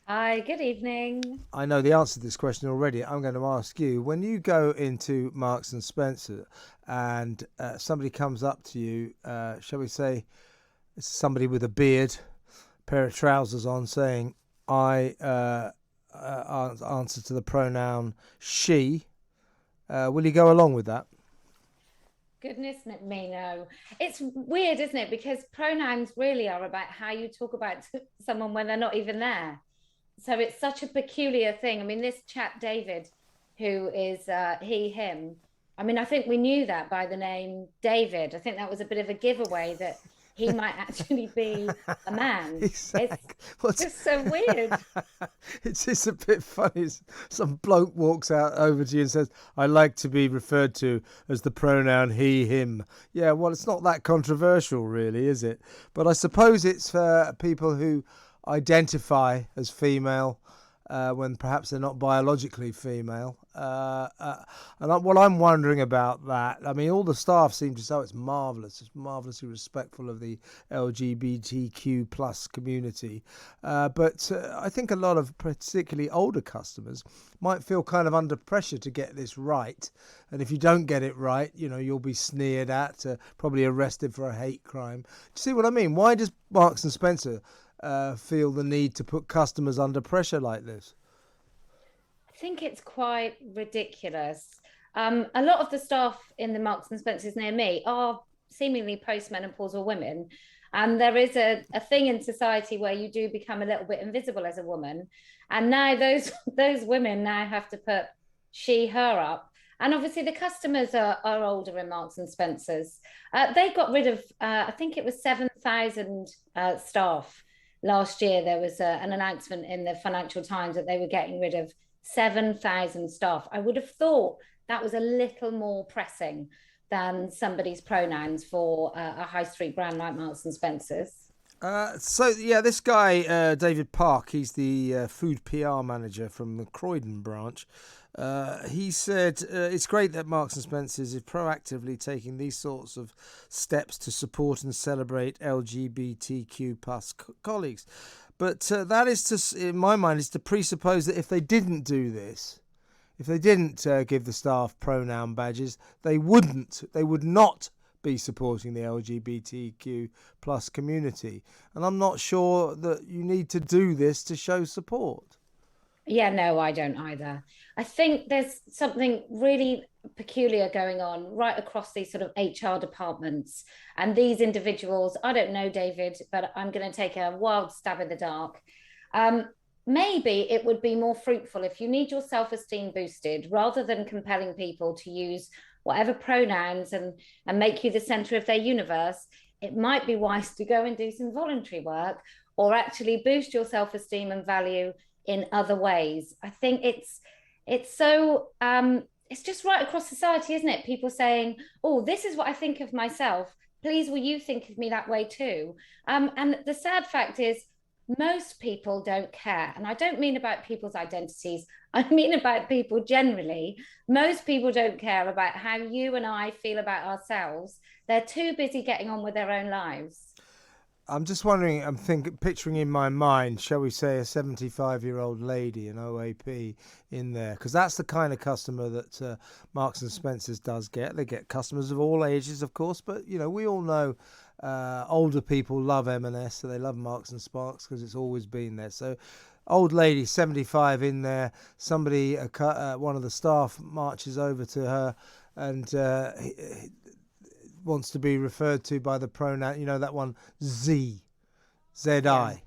Hi, good evening. I know the answer to this question already. I'm going to ask you when you go into Marks and Spencer and somebody comes up to you, shall we say, it's somebody with a beard, pair of trousers on, saying, I answer to the pronoun she. Will you go along with that? Me, no. It's weird, isn't it? Because pronouns really are about how you talk about someone when they're not even there. So it's such a peculiar thing. I mean, this chap, David, who is he, him, I mean, I think we knew that by the name David. I think that was a bit of a giveaway that he might actually be a man. It's Exactly. What's just so weird. it's just a bit funny. Some bloke walks out over to you and says, "I like to be referred to as the pronoun he, him." Yeah, well, it's not that controversial, really, is it? But I suppose it's for people who identify as female when perhaps they're not biologically female. What I'm wondering about that, I mean, all the staff seem to say it's marvellous. It's marvellously respectful of the LGBTQ plus community. But I think a lot of particularly older customers might feel kind of under pressure to get this right. And if you don't get it right, you'll be sneered at, probably arrested for a hate crime. Do you see what I mean? Why does Marks and Spencer feel the need to put customers under pressure like this? I think it's quite ridiculous. A lot of the staff in the Marks and Spencers near me are seemingly postmenopausal women. And there is a thing in society where you do become a little bit invisible as a woman. And now those those women now have to put she, her up. And obviously the customers are older in Marks and Spencers. They got rid of, I think it was 7,000 staff last year. There was an announcement in the Financial Times that they were getting rid of 7,000 staff. I would have thought that was a little more pressing than somebody's pronouns for a high street brand like Marks and Spencer's. This guy David Park, he's the food PR manager from the Croydon branch. He said it's great that Marks and Spencers is proactively taking these sorts of steps to support and celebrate LGBTQ plus colleagues, but that is to, in my mind, is to presuppose that if they didn't do this, if they didn't give the staff pronoun badges, they would not be supporting the LGBTQ plus community. And I'm not sure that you need to do this to show support. Yeah, no, I don't either. I think there's something really peculiar going on right across these sort of HR departments. And these individuals, I don't know, David, but I'm going to take a wild stab in the dark. Um, Maybe it would be more fruitful if you need your self esteem boosted rather than compelling people to use whatever pronouns and make you the center of their universe. It might be wise to go and do some voluntary work or actually boost your self esteem and value in other ways. I think it's so it's just right across society, isn't it? People saying, "Oh, this is what I think of myself. Please, will you think of me that way too?" And the sad fact is, most people don't care. And I don't mean about people's identities, I mean about people generally. Most people don't care about how you and I feel about ourselves. They're too busy getting on with their own lives. I'm just wondering, picturing in my mind, shall we say, a 75-year-old lady, an OAP, in there, because that's the kind of customer that Marks and Spencers does get. They get customers of all ages, of course, but we all know older people love M&S, so they love Marks and Sparks because it's always been there. So, old lady, 75, in there. Somebody, one of the staff, marches over to her and wants to be referred to by the pronoun, that one, Yeah. Z-I.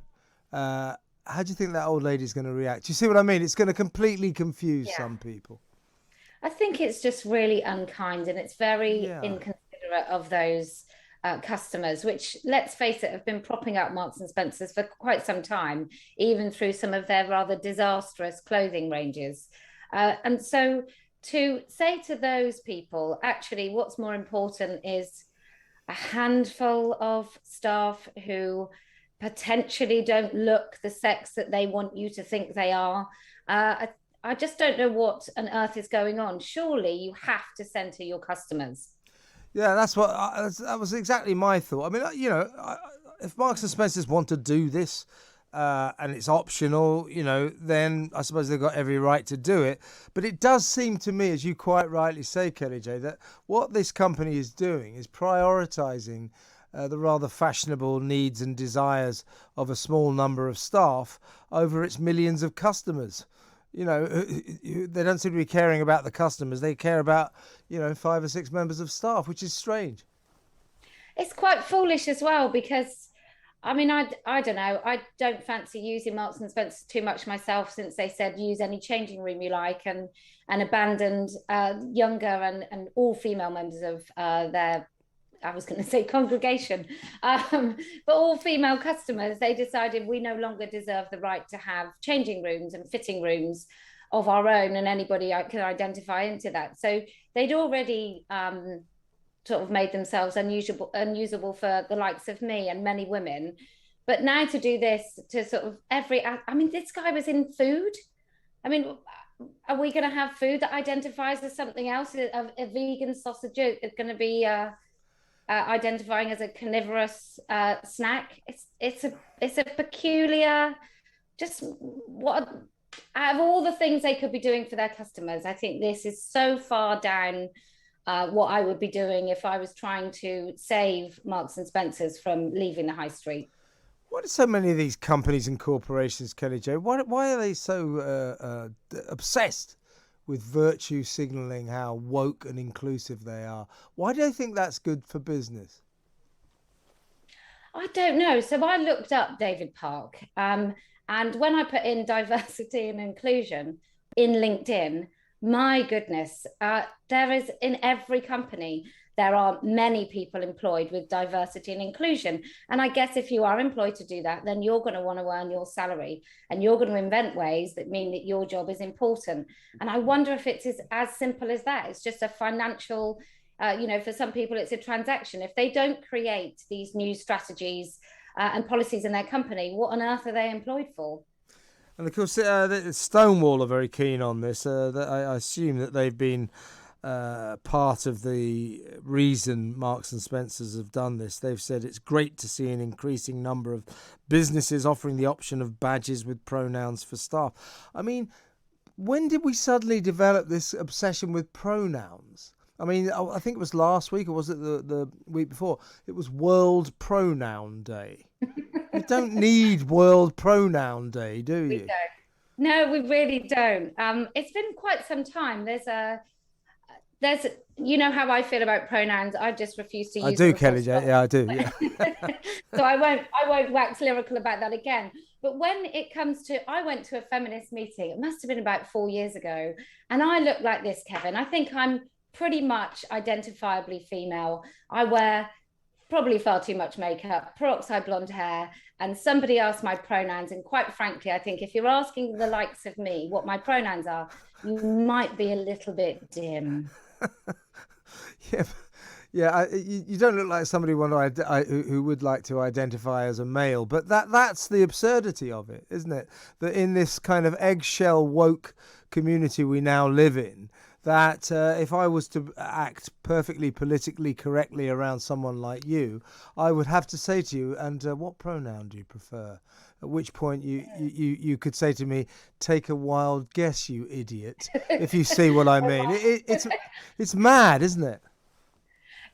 How do you think that old lady's going to react? Do you see what I mean? It's going to completely confuse Yeah. some people. I think it's just really unkind and it's very Yeah. inconsiderate of those customers, which, let's face it, have been propping up Marks and Spencers for quite some time, even through some of their rather disastrous clothing ranges. And so to say to those people, actually, what's more important is a handful of staff who potentially don't look the sex that they want you to think they are. I just don't know what on earth is going on. Surely you have to center your customers. Yeah, that was exactly my thought. I mean, if Marks and Spencers want to do this, and it's optional, then I suppose they've got every right to do it. But it does seem to me, as you quite rightly say, Kellie J, that what this company is doing is prioritising the rather fashionable needs and desires of a small number of staff over its millions of customers. They don't seem to be caring about the customers. They care about, 5 or 6 members of staff, which is strange. It's quite foolish as well because I mean, I don't know. I don't fancy using Marks and Spencer too much myself since they said use any changing room you like and abandoned younger and all female members of their, I was going to say congregation, but all female customers. They decided we no longer deserve the right to have changing rooms and fitting rooms of our own, and anybody can identify into that. So they'd already sort of made themselves unusable for the likes of me and many women. But now to do this to sort of I mean, this guy was in food. I mean, are we going to have food that identifies as something else? A vegan sausage is going to be identifying as a carnivorous snack. It's a peculiar, just what out of all the things they could be doing for their customers, I think this is so far down what I would be doing if I was trying to save Marks and Spencer's from leaving the high street. Why do so many of these companies and corporations, Kellie J, why are they so obsessed with virtue signalling how woke and inclusive they are? Why do they think that's good for business? I don't know. So I looked up David Park, and when I put in diversity and inclusion in LinkedIn, my goodness, there is in every company, there are many people employed with diversity and inclusion. And I guess if you are employed to do that, then you're going to want to earn your salary and you're going to invent ways that mean that your job is important. And I wonder if it's as simple as that. It's just a financial, for some people, it's a transaction. If they don't create these new strategies and policies in their company, what on earth are they employed for? And of course, Stonewall are very keen on this. I assume that they've been part of the reason Marks and Spencers have done this. They've said it's great to see an increasing number of businesses offering the option of badges with pronouns for staff. I mean, when did we suddenly develop this obsession with pronouns? I mean, I think it was last week, or was it the week before? It was World Pronoun Day. You don't need World Pronoun Day, do you? We don't. No, we really don't. It's been quite some time. There's you know how I feel about pronouns. I just refuse to use. I do, Kellie J. Yeah, I do. Yeah. So I won't wax lyrical about that again. But when it comes to, I went to a feminist meeting. It must have been about 4 years ago, and I look like this, Kevin. I think I'm pretty much identifiably female. I wear probably far too much makeup, peroxide blonde hair, and somebody asked my pronouns. And quite frankly, I think if you're asking the likes of me what my pronouns are, you might be a little bit dim. Yeah, yeah. You don't look like somebody who would like to identify as a male, but that's the absurdity of it, isn't it? That in this kind of eggshell woke community we now live in, that if I was to act perfectly politically correctly around someone like you, I would have to say to you, and what pronoun do you prefer? At which point you could say to me, take a wild guess, you idiot, if you see what I mean. It's mad, isn't it?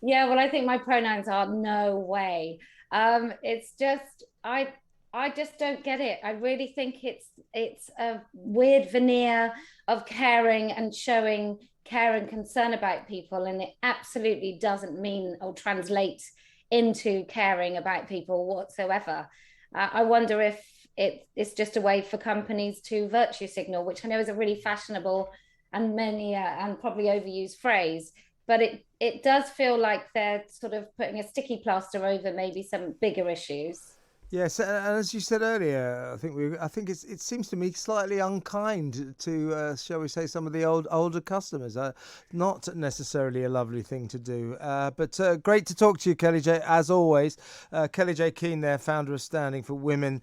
Yeah, well, I think my pronouns are no way. It's just I just don't get it. I really think it's a weird veneer of caring and showing care and concern about people, and it absolutely doesn't mean or translate into caring about people whatsoever. I wonder if it's just a way for companies to virtue signal, which I know is a really fashionable and many and probably overused phrase, but it does feel like they're sort of putting a sticky plaster over maybe some bigger issues. Yes, and as you said earlier, I think it seems to me slightly unkind to, shall we say, some of the older customers. Not necessarily a lovely thing to do. But great to talk to you, Kellie J. As always, Kellie Jay-Keen there, founder of Standing for Women